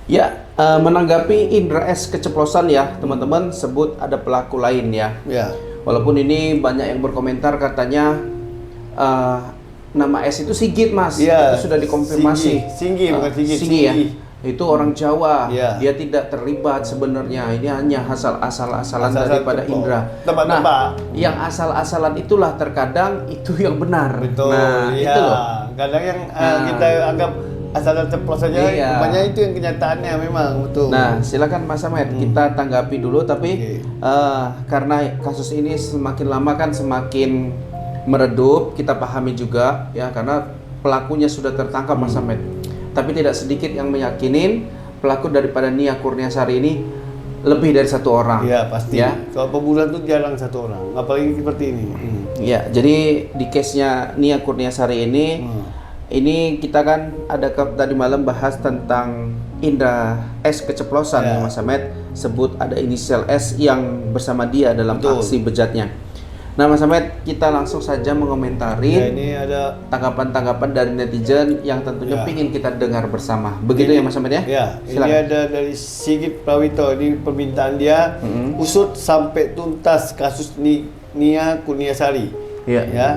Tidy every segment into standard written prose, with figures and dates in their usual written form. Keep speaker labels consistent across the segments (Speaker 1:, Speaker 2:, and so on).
Speaker 1: Ya, menanggapi Indra S keceplosan ya, teman-teman sebut ada pelaku lain ya.
Speaker 2: Ya.
Speaker 1: Walaupun ini banyak yang berkomentar katanya eh, nama S itu Sigit, Mas.
Speaker 2: Ya,
Speaker 1: Itu sudah dikonfirmasi.
Speaker 2: Singgi, bukan Sigit.
Speaker 1: Singgi ya. Itu orang Jawa.
Speaker 2: Ya.
Speaker 1: Dia tidak terlibat sebenarnya. Ini hanya asal-asalan
Speaker 2: Asal-asalan
Speaker 1: daripada
Speaker 2: tepok.
Speaker 1: Indra.
Speaker 2: Tebak-tebak.
Speaker 1: Nah, yang asal-asalan itulah terkadang itu yang benar.
Speaker 2: Betul.
Speaker 1: Nah,
Speaker 2: ya.
Speaker 1: itu loh.
Speaker 2: Kadang yang
Speaker 1: Nah.
Speaker 2: kita anggap asal ceplos saja,
Speaker 1: Iya.
Speaker 2: rupanya itu yang kenyataannya memang betul.
Speaker 1: Nah, silakan Mas Ahmed, kita tanggapi dulu. Tapi
Speaker 2: Oke.
Speaker 1: karena kasus ini semakin lama kan semakin meredup, kita pahami juga ya, karena pelakunya sudah tertangkap Mas Ahmed. Tapi tidak sedikit yang meyakinin pelaku daripada Nia Kurniasari ini lebih dari satu orang.
Speaker 2: Iya pasti.
Speaker 1: Ya.
Speaker 2: Kalau pembunuhan itu jarang satu orang, apalagi seperti ini.
Speaker 1: Ya, jadi di case-nya Nia Kurniasari ini kita kan ada tadi malam bahas tentang Indra S keceplosan
Speaker 2: Ya.
Speaker 1: ya Mas Ahmed, sebut ada inisial S yang bersama dia dalam
Speaker 2: Betul.
Speaker 1: aksi bejatnya. Nah Mas Ahmed, kita langsung saja
Speaker 2: Ya,
Speaker 1: mengomentari
Speaker 2: ini ada
Speaker 1: tanggapan-tanggapan dari netizen yang tentunya
Speaker 2: Ya.
Speaker 1: ingin kita dengar bersama. Begitu ya Mas Ahmed ya?
Speaker 2: Ya, ini
Speaker 1: Silakan.
Speaker 2: ada dari Sigit Prawito. Ini permintaan dia usut sampai tuntas kasus Nia Kurniasari.
Speaker 1: Iya.
Speaker 2: Ya.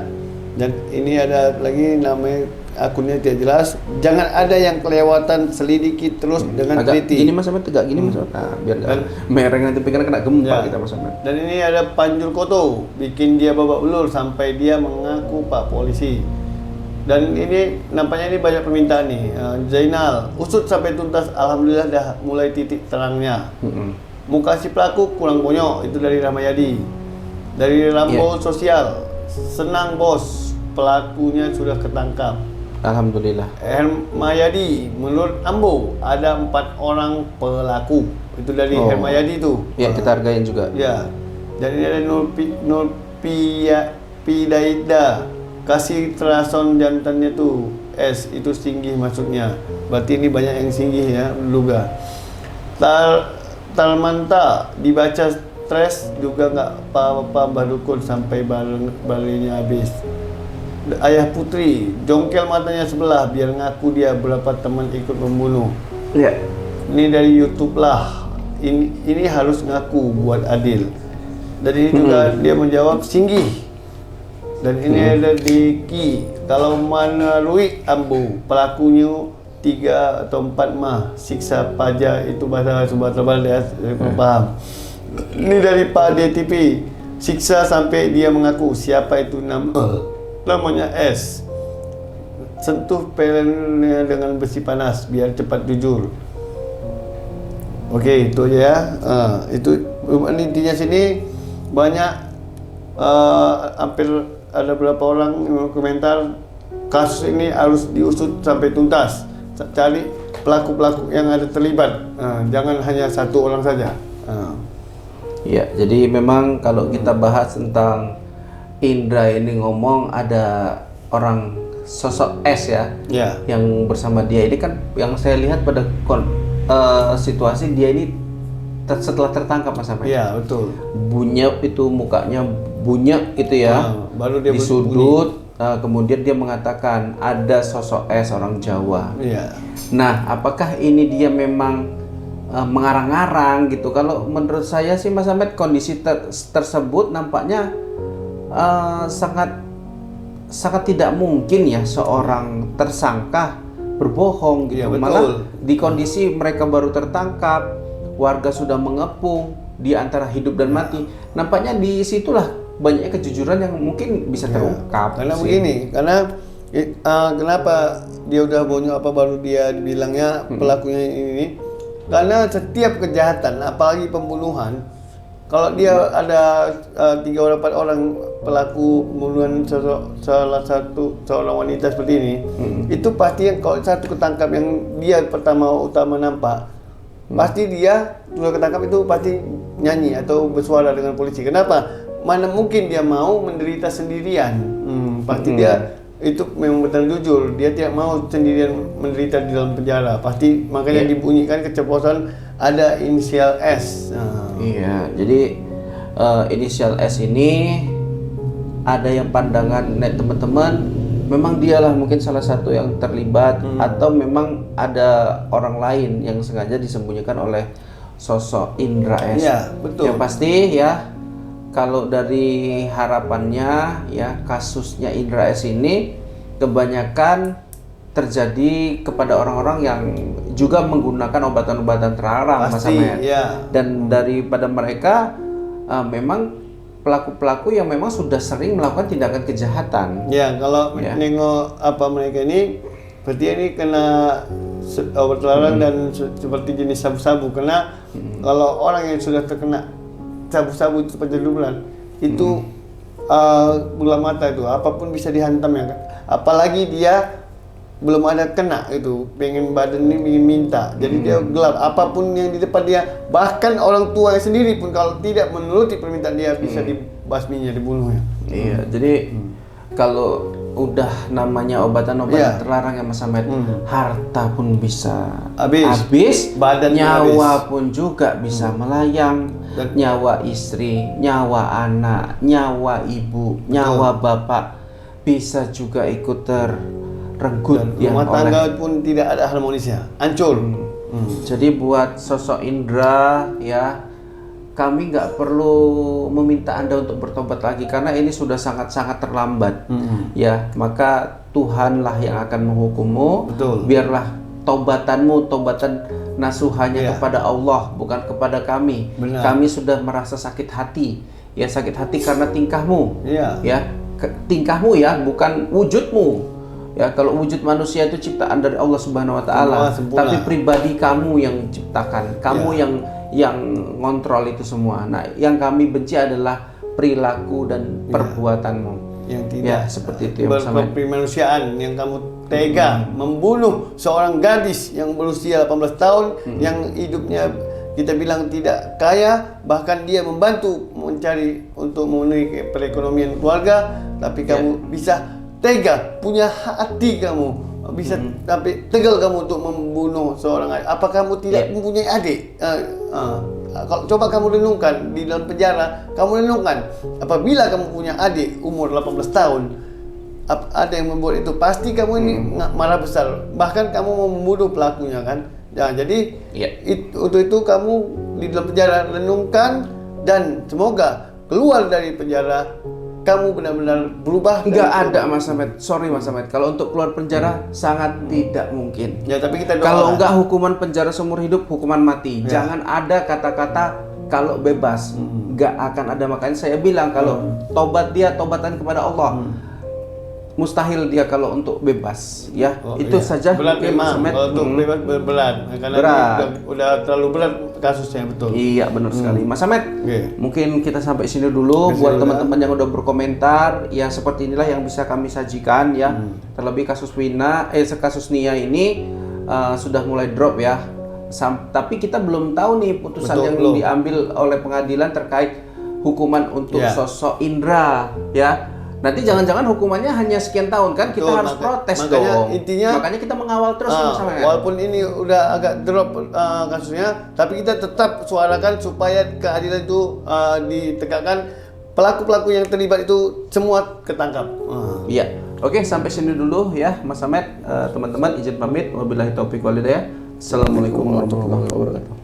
Speaker 2: Dan ini ada lagi namanya akunnya tidak jelas. Jangan ada yang kelewatan, selidiki terus dengan
Speaker 1: Agak
Speaker 2: teliti.
Speaker 1: gini Mas Ahmed, tegak gini Mas Ahmed. Nah, biar nggak mereng nanti pikiran kena gempa
Speaker 2: Ya.
Speaker 1: kita Mas Ahmed.
Speaker 2: Dan ini ada Panjul Koto, bikin dia babak belur sampai dia mengaku Pak Polisi. Dan ini nampaknya ini banyak permintaan nih. Zainal, usut sampai tuntas, alhamdulillah dah mulai titik terangnya. Muka si pelaku kurang bonyok, itu dari Ramayadi. Dari Rambo Sosial, senang bos, pelakunya sudah ketangkap.
Speaker 1: Alhamdulillah.
Speaker 2: Hermayadi, menurut Ambo ada 4 orang pelaku. Itu dari
Speaker 1: Oh.
Speaker 2: Hermayadi tuh.
Speaker 1: Ya, kita hargain juga.
Speaker 2: Ya. Dan ini ada Pidaida, kasih terason jantannya tuh S, itu singgih maksudnya. Berarti ini banyak yang singgih ya, duga. Talmanta dibaca stres juga nggak apa-apa Mbah Dukun sampai balinya habis. Ayah Putri, jongkel matanya sebelah biar ngaku dia berapa teman ikut membunuh.
Speaker 1: Iya.
Speaker 2: Ini dari YouTube lah. Ini harus ngaku buat adil. Dan ini juga dia menjawab singgih. Dan ini ada Diki. Kalau menurut Ambo, pelakunya 3 atau 4 mah siksa pajak itu bahasa Sumba Tebal ya, saya paham. Ini dari Pak DTP. Siksa sampai dia mengaku siapa itu namanya S. Sentuh pelennya dengan besi panas biar cepat jujur. Oke, itu aja ya. Itu intinya sini banyak hampir ada berapa orang yang komentar kasus ini harus diusut sampai tuntas. Cari pelaku-pelaku yang ada terlibat. Jangan hanya satu orang saja.
Speaker 1: Ya, jadi memang kalau kita bahas tentang Indra ini ngomong ada orang sosok S ya, yang bersama dia ini kan yang saya lihat pada situasi dia ini setelah tertangkap Mas Ahmed.
Speaker 2: Iya, betul.
Speaker 1: Bunyek itu mukanya bunyek itu ya,
Speaker 2: baru dia
Speaker 1: di sudut. Kemudian dia mengatakan ada sosok S orang Jawa.
Speaker 2: Iya.
Speaker 1: Nah, apakah ini dia memang mengarang-arang gitu? Kalau menurut saya sih Mas Ahmed, kondisi tersebut nampaknya sangat tidak mungkin ya seorang tersangka berbohong gitu.
Speaker 2: Iya, betul.
Speaker 1: Malah di kondisi mereka baru tertangkap, warga sudah mengepung di antara hidup dan mati. Nampaknya disitulah banyaknya kejujuran yang mungkin bisa terungkap.
Speaker 2: Karena
Speaker 1: sih.
Speaker 2: begini, karena kenapa dia udah bonyok apa baru dia bilangnya pelakunya ini? Karena setiap kejahatan, apalagi pembunuhan, kalau dia ada 3 orang 4 orang pelaku pembunuhan seorang wanita seperti ini, itu pasti yang kalau satu ketangkap yang dia utama nampak, pasti dia sudah ketangkap itu pasti nyanyi atau bersuara dengan polisi. Kenapa? Mana mungkin dia mau menderita sendirian. Pasti dia itu memang benar jujur, dia tidak mau sendirian menderita di dalam penjara. Pasti makanya dibunyikan keceplosan ada inisial S.
Speaker 1: Iya, jadi inisial S ini ada yang pandangan net teman-teman memang dialah mungkin salah satu yang terlibat atau memang ada orang lain yang sengaja disembunyikan oleh sosok Indra S.
Speaker 2: Iya, betul.
Speaker 1: Yang pasti ya, kalau dari harapannya ya, kasusnya Indra S ini kebanyakan terjadi kepada orang-orang yang juga menggunakan obat-obatan terlarang, Mas Ahmed.
Speaker 2: Ya.
Speaker 1: Dan daripada mereka memang pelaku-pelaku yang memang sudah sering melakukan tindakan kejahatan.
Speaker 2: Ya, kalau nengok apa mereka ini, berarti ini kena obat terlarang dan seperti jenis sabu-sabu. Karena kalau orang yang sudah terkena sabu-sabu itu pencanduman itu bola mata itu, apapun bisa dihantam ya kan. Apalagi dia belum ada kena itu, pengen badan ini ingin minta, jadi dia gelap apapun yang di depan dia, bahkan orang tuanya sendiri pun kalau tidak menuruti permintaan dia bisa dibasminya, dibunuhnya.
Speaker 1: Iya, jadi kalau udah namanya obatan-obatan terlarang ya Mas Ahmed, harta pun bisa habis,
Speaker 2: badan
Speaker 1: nyawa pun juga bisa melayang, nyawa istri, nyawa anak, nyawa ibu, nyawa bapak bisa juga ikut terenggut ya,
Speaker 2: rumah tangga pun tidak ada harmonisnya, hancur.
Speaker 1: Jadi buat sosok Indra ya, kami nggak perlu meminta Anda untuk bertobat lagi karena ini sudah sangat-sangat terlambat. Ya, maka Tuhanlah yang akan menghukummu.
Speaker 2: Betul.
Speaker 1: Biarlah tobatan nasuhanya kepada Allah, bukan kepada kami.
Speaker 2: Benar.
Speaker 1: Kami sudah merasa sakit hati. Ya, sakit hati karena tingkahmu. Ya, tingkahmu ya, bukan wujudmu. Ya, kalau wujud manusia itu ciptaan dari Allah Subhanahu wa taala, tapi pribadi kamu yang ciptakan, kamu yang ngontrol itu semua. Nah, yang kami benci adalah perilaku dan perbuatanmu.
Speaker 2: Yang tidak
Speaker 1: seperti itu ya,
Speaker 2: berkemanusiaan, yang kamu tega membunuh seorang gadis yang berusia 18 tahun yang hidupnya kita bilang tidak kaya, bahkan dia membantu mencari untuk memenuhi perekonomian keluarga, tapi kamu bisa tega, punya hati kamu, bisa tapi tegal kamu untuk membunuh seorang adik. Apa kamu tidak mempunyai adik? Kalau coba kamu renungkan di dalam penjara, kamu renungkan apabila kamu punya adik umur 18 tahun, ada yang membuat itu, pasti kamu ini marah besar. Bahkan kamu mau membunuh pelakunya kan? Ya, jadi untuk itu kamu di dalam penjara renungkan dan semoga keluar dari penjara kamu benar-benar berubah.
Speaker 1: Nggak ada Mas Ahmed, sorry Mas Ahmed, kalau untuk keluar penjara sangat tidak mungkin.
Speaker 2: Ya, tapi kita doakan.
Speaker 1: Kalau enggak hukuman penjara seumur hidup, hukuman mati. Jangan ada kata-kata kalau bebas, nggak akan ada. Makanya saya bilang kalau tobat dia tobatan kepada Allah. Mustahil dia kalau untuk bebas, ya. Itu saja.
Speaker 2: Berat memang, kalau untuk bebas berat. Karena udah terlalu berat kasusnya, betul.
Speaker 1: Iya, benar sekali. Mas Ahmed, mungkin kita sampai sini dulu. Buat teman-teman yang udah berkomentar, ya seperti inilah yang bisa kami sajikan ya. Terlebih kasus kasus Nia ini sudah mulai drop ya. Tapi kita belum tahu nih putusan yang diambil oleh pengadilan terkait hukuman untuk sosok Indra, ya. Nanti jangan-jangan hukumannya hanya sekian tahun kan, kita harus protes dong. Makanya kita mengawal terus sama
Speaker 2: walaupun ini udah agak drop kasusnya, tapi kita tetap suarakan supaya keadilan itu ditegakkan, pelaku-pelaku yang terlibat itu semua ketangkap.
Speaker 1: Iya. Oke, sampai sini dulu ya Mas Ahmed. Teman-teman izin pamit. Wabillahi taufiq wal hidayah. Assalamualaikum warahmatullahi wabarakatuh.